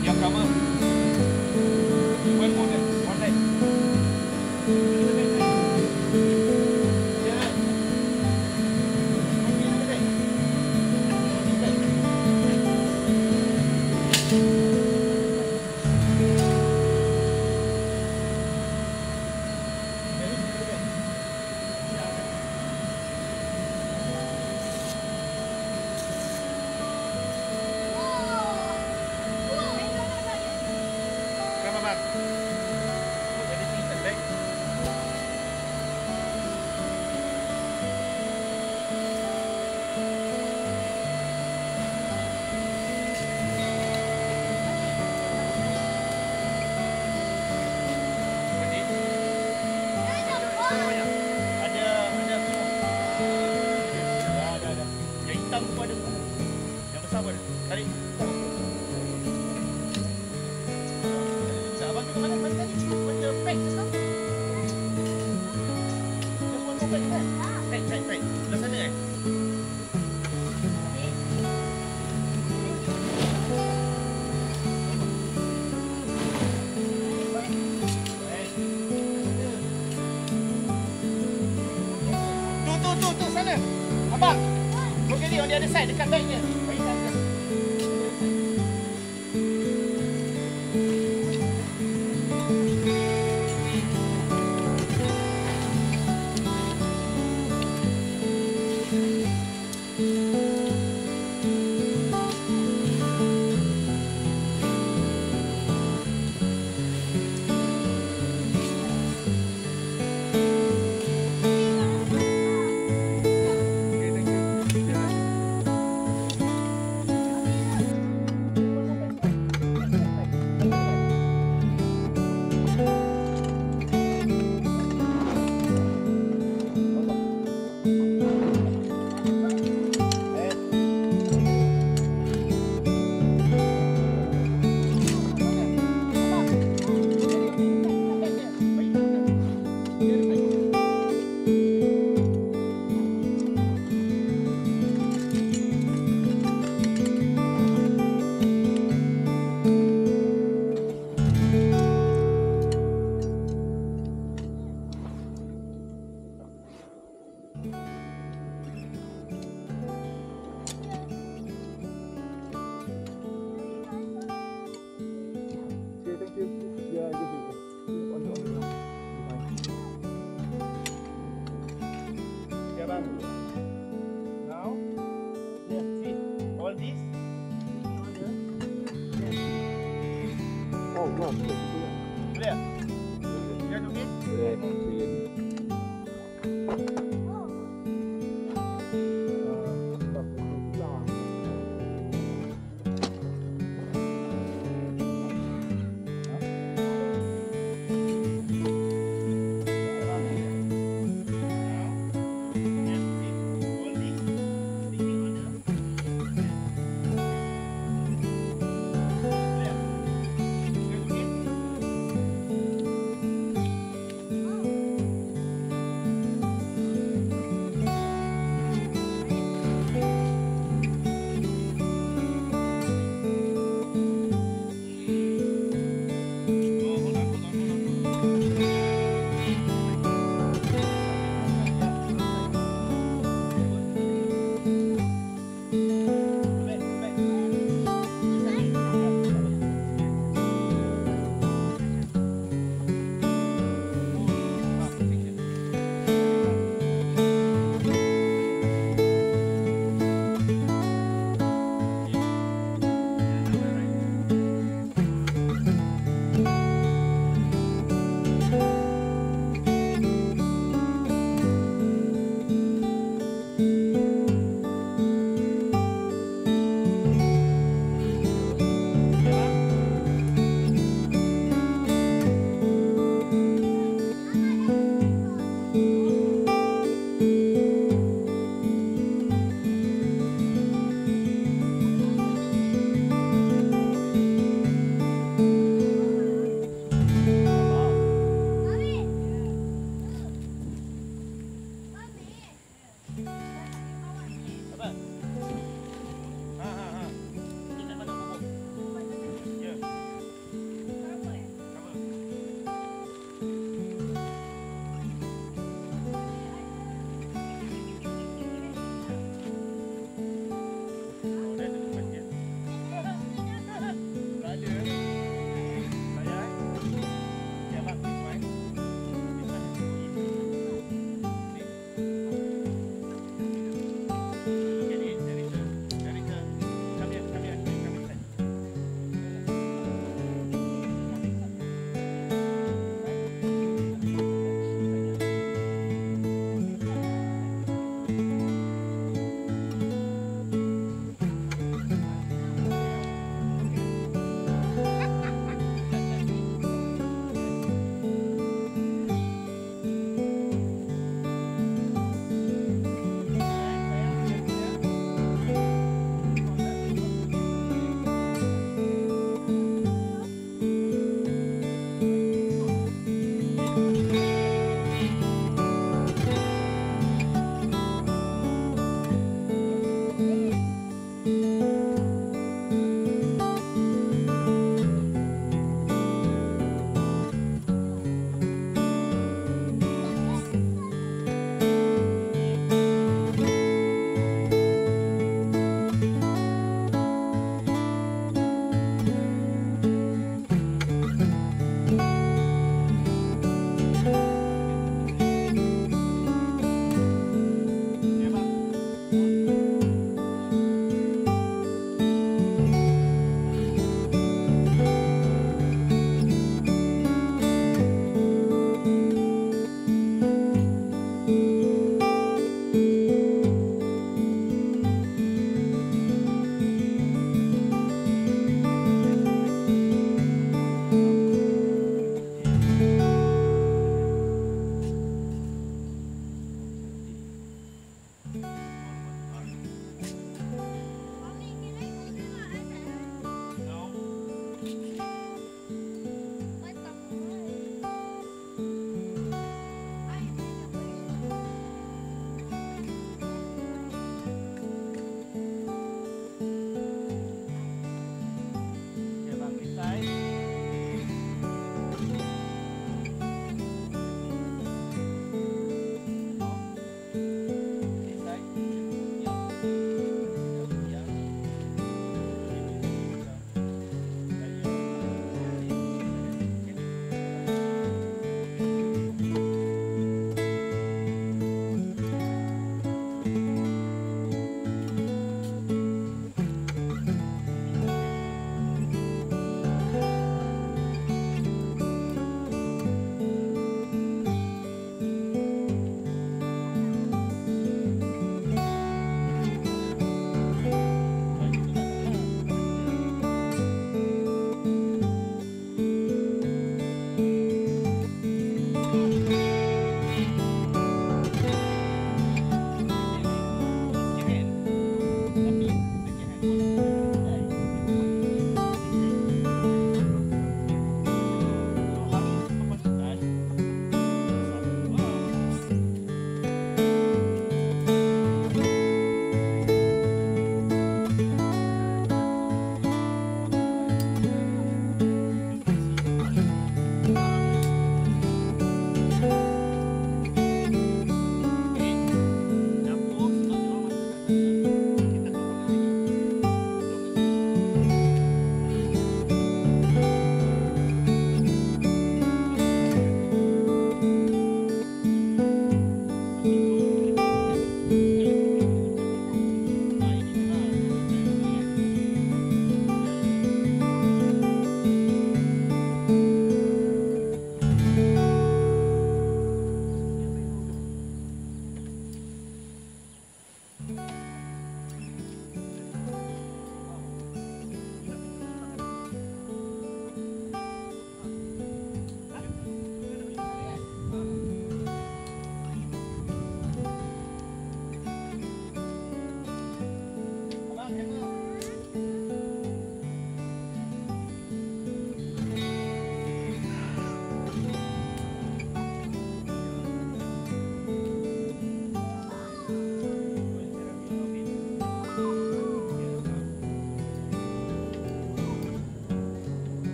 Yang cover. One more leg. One leg. Yeah. Okay, another leg. This leg. Come on, Mark. Put everything in the bag. Ready? Ada semua. Ada. Yang hitam tu pun ada. Yang besar pun ada. Tarik. Abang tu ke mana? Mana tadi? Macam pack just now. Just one more pack kan? Pack. Belah sana kan? Tu sana. Abang. Look at it on the other side dekat bagnya. Bagi sana. Now, yeah, see, all this. Oh, wow. Clear? You guys okay?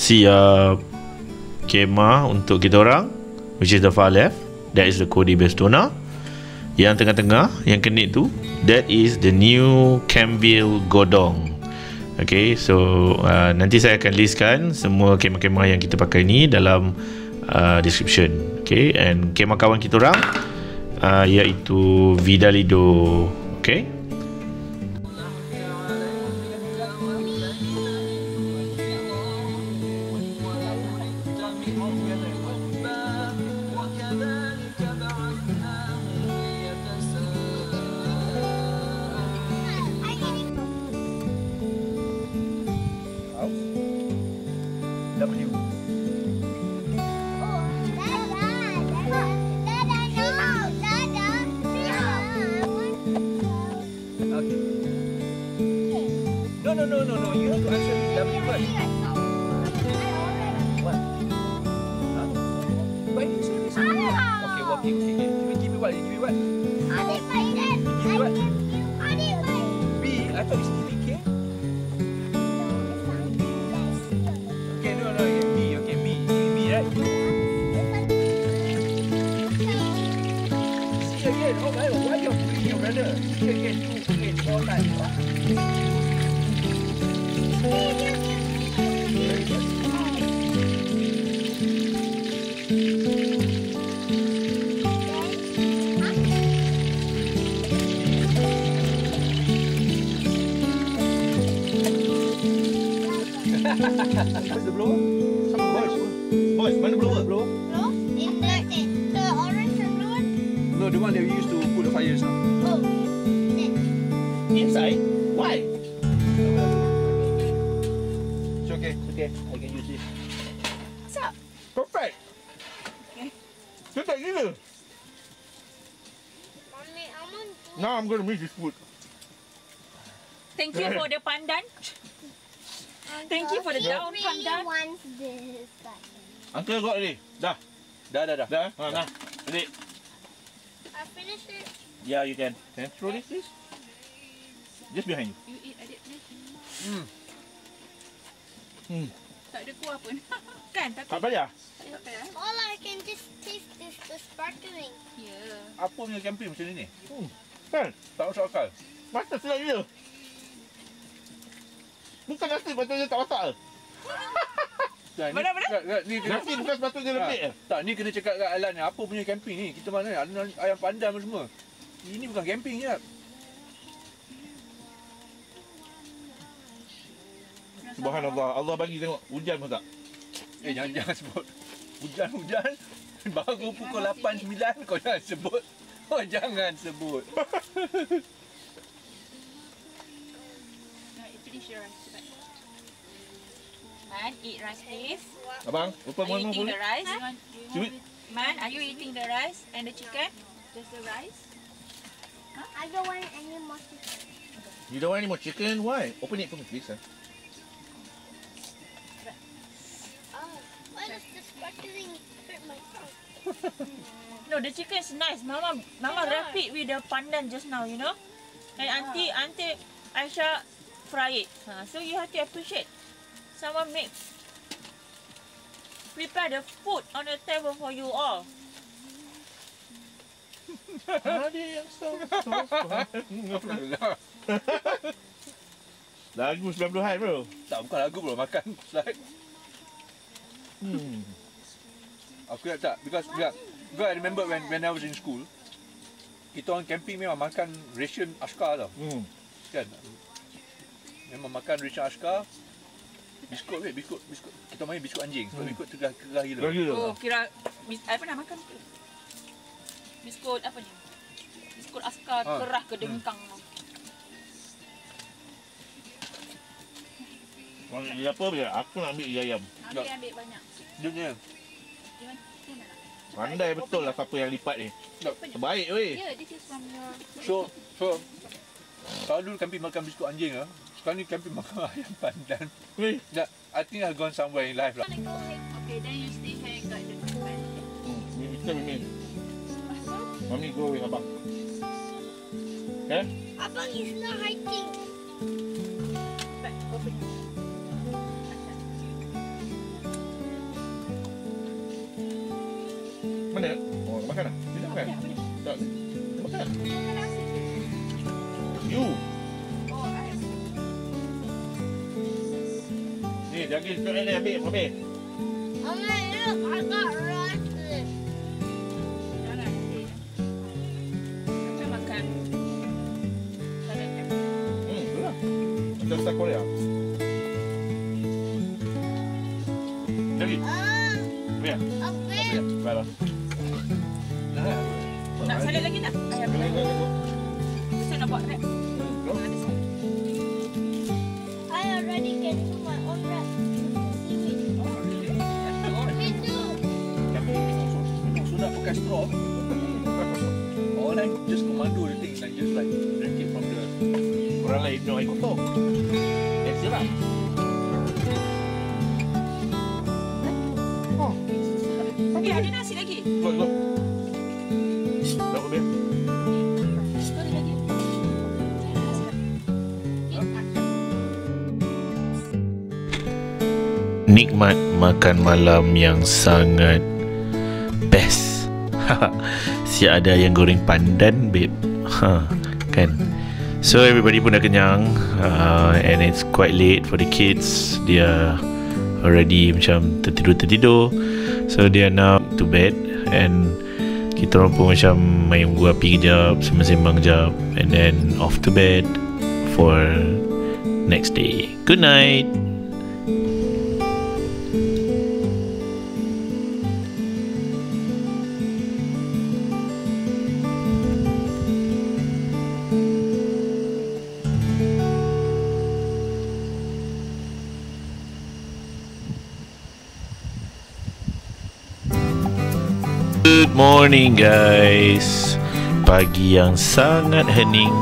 siap kemah untuk kita orang, which is the far left. That is the Kodi Bestona. Yang tengah-tengah, yang kenit tu, that is the new Campville Godong. Okay, so nanti saya akan listkan semua kemah-kemah yang kita pakai ni dalam description. Okay, and kemah kawan kita orang iaitu Vidalido. Okay. W. Okay. No. You have to answer W first. What? Huh? Why did you say this? Okay, walking. Okay. Give me what? Give me what? B. I thought it's B, K. Okay, no, yeah, B. Okay, B. B, right? See again. Oh my, why you're bullying your brother? See again. 2, 3, 4 times. Very good. Where's the blower? Boys, mana blower? Blower? No, the one that we used to put the fires on. Inside? Why? It's okay. I can use this. What's up? Perfect. Okay. Cepat gila. Mommy, I want to. Now I'm going to miss this food. Thank you for the pandan. Thank you for the down pandan. wants this. Uncle got ready. Dah. Dah. Nah. Ready. I finished it. Yeah, you can. Can you throw this, please? Just behind you. You eat adik please. Tak ada kuah pun. Kan? Tapi Tak payah. tak payah. All I can just taste is the sparkling. Ya. Apa punya camping macam ni? Kan? Tak masuk akal. Masa silap dia. Bukan nasi patutnya tak masak. Mana? Ni nasi bukan sepatutnya lembik. Tak, ni kena cakap kat Alan ni. Apa punya camping ni? Kita mana ada ayam pandan semua. Ini bukan camping je. Subhanallah. Allah bagi tengok hujan pun tak. Jangan sebut. Hujan. Baru pukul 8, 9 kau jangan sebut. Oh, jangan sebut. Finish your rice. Man, eat rice please. Abang, lupa Are you mana eating boleh? the rice? Cubit. Man, are you eating the rice and the chicken? Just the rice? I don't want any more chicken. You don't want any more chicken? Why? Open it for me, please. Why does the sparkling hurt my tongue? No, the chicken is nice. Mama wrap it with the pandan just now, you know? And auntie Aisha fry it. So you have to appreciate. Someone prepare the food on the table for you all. Ada yang so. Lagu 90-an bro. Tak, bukan lagu bro. Makan slide. Aku ingat tak? Because I remember when I was in school, kita orang camping memang makan ration askar tau. Kan? Memang makan ration askar. Biskut. Kita main biskut anjing. Sebab biskut kerah gila. Oh, kira I pernah makan tu. Biskut apa ni? Biskut askar kerah kedengkang. Dia apa dia? Aku nak ambil ayam. Ambil banyak. Dia punya. Pandai betul lah siapa yang lipat ni. Terbaik weh. Yeah, this is from your. So kalau dulu camping makan biskut anjing ah. Sekarang ni camping makan ayam pandan. Weh. I think I've gone somewhere in life lah. Okay, then you stay here and got the pan. Kita Mimi. Mami go with abang. Okay? Abang is not hiking. But open. makan lah. Dia makan. Tak. Dia makan. You. Ni, jaga kat ni ambil, ambil. Mama, look, I got rice. Jangan. Macam makan. Salad kan. Itulah. Macam South Korea. Jadi, biar. Okay. Baiklah. Nak salad lagi tak? Ayah beli. Saya nak buat wrap. Ada salad. I already can do my own wrap. Me too. Sudah pakai straw. Orang just commando the thing and just like drink it from the orang lain no air kotor. That's it lah. Okay, ada nasi lagi. Look. Tak apa, Beb. Sorry lagi. Nikmat makan malam yang sangat best. Si ada yang goreng pandan, babe. Kan. So everybody pun dah kenyang, and it's quite late for the kids. Dia already macam tertidur. So they are now to bed, and kita orang pun macam main gua api kejap, sembang-sembang kejap, and then off to bed for next day. Good night. Good morning guys. Pagi yang sangat hening.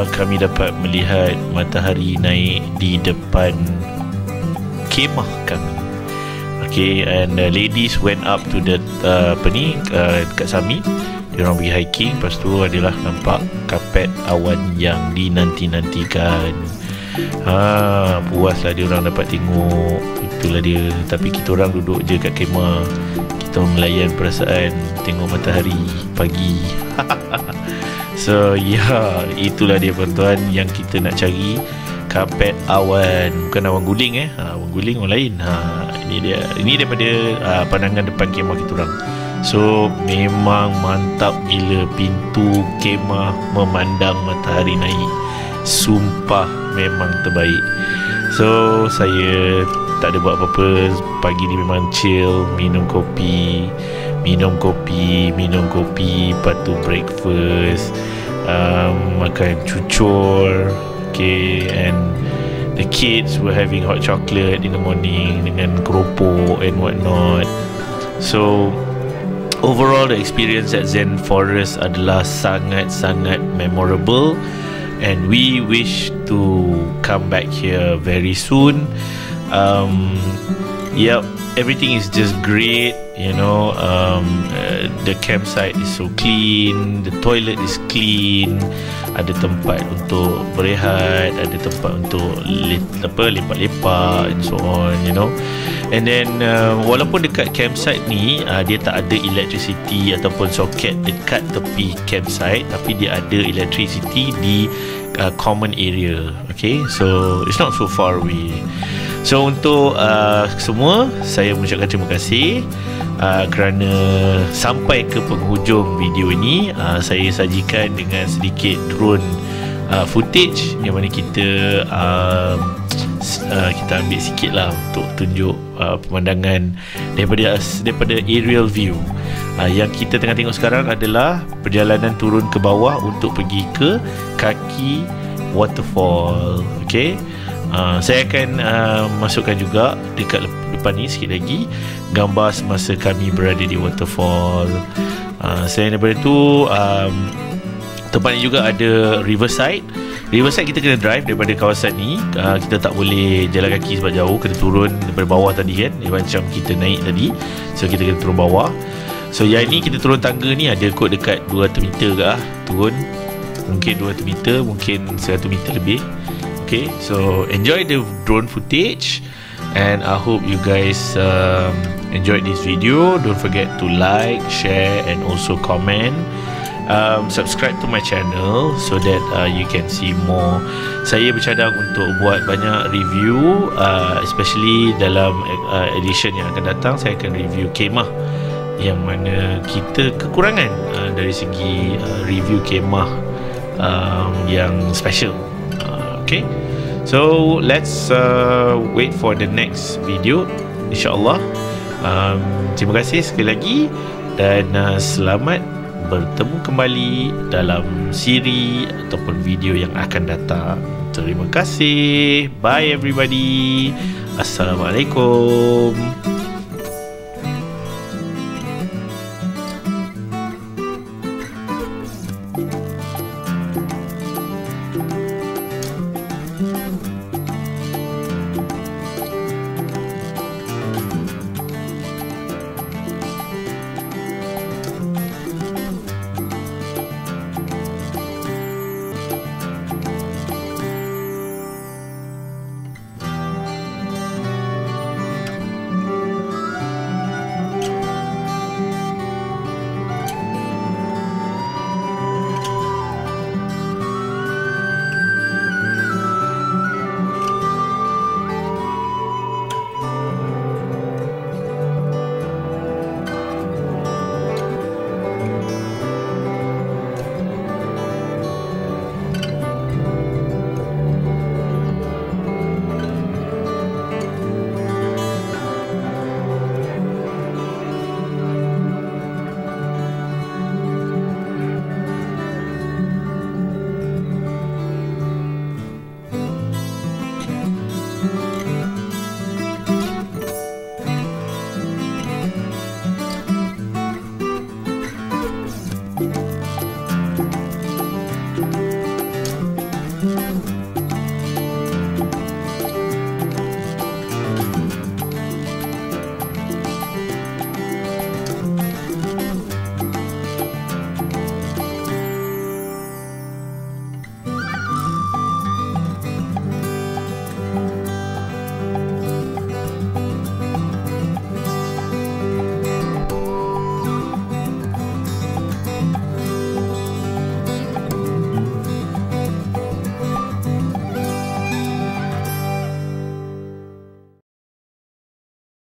Kami dapat melihat matahari naik di depan kemah kami. Okay, and ladies went up to the dekat summit. Diorang pergi hiking. Lepas tu adalah nampak kapet awan yang dinanti-nantikan. Puaslah diorang dapat tengok. Itulah dia. Tapi kita orang duduk je kat kemah. Kita melayan perasaan tengok matahari pagi. So yeah, itulah dia tuan-tuan yang kita nak cari. Kapet awan, bukan awan guling awan guling orang lain. Ini dia. Ini daripada pandangan depan kemah kita orang. So memang mantap gila. Pintu kemah memandang matahari naik. Sumpah memang terbaik. So saya tak ada buat apa-apa. Pagi ni memang chill, minum kopi, lepas tu breakfast, makan cucur. Okay, and the kids were having hot chocolate in the morning dengan keropok and whatnot. So overall the experience at Zen Forest adalah sangat-sangat memorable, and we wish to come back here very soon. Yep, everything is just great, you know. The campsite is so clean, the toilet is clean, ada tempat untuk berehat, ada tempat untuk lepak-lepak and so on, you know. And then walaupun dekat campsite ni dia tak ada electricity ataupun soket dekat tepi campsite, tapi dia ada electricity di common area. Okay, so it's not so far away. So untuk semua, saya mengucapkan terima kasih kerana sampai ke penghujung video ini. Saya sajikan dengan sedikit drone footage yang mana kita ambil sikit lah untuk tunjuk pemandangan daripada aerial view. Yang kita tengah tengok sekarang adalah perjalanan turun ke bawah untuk pergi ke kaki waterfall. Okay, saya akan masukkan juga dekat depan ni sikit lagi gambar semasa kami berada di waterfall. Selain daripada tu, tempat ni juga ada riverside. Riverside kita kena drive daripada kawasan ni. Kita tak boleh jalan kaki sebab jauh, kena turun daripada bawah tadi kan. Macam kita naik tadi, so kita kena turun bawah. So yang ni kita turun tangga ni ada kot dekat 200 meter ke turun. Mungkin 200 meter, mungkin 100 meter lebih. Okay, so enjoy the drone footage, and I hope you guys enjoyed this video, don't forget to like, share and also comment. Subscribe to my channel so that you can see more. Saya bercadang untuk buat banyak review, especially dalam edition yang akan datang. Saya akan review kemah yang mana kita kekurangan dari segi review kemah yang special. Okay, so let's wait for the next video, insyaAllah. Terima kasih sekali lagi dan selamat bertemu kembali dalam siri ataupun video yang akan datang. Terima kasih. Bye everybody. Assalamualaikum.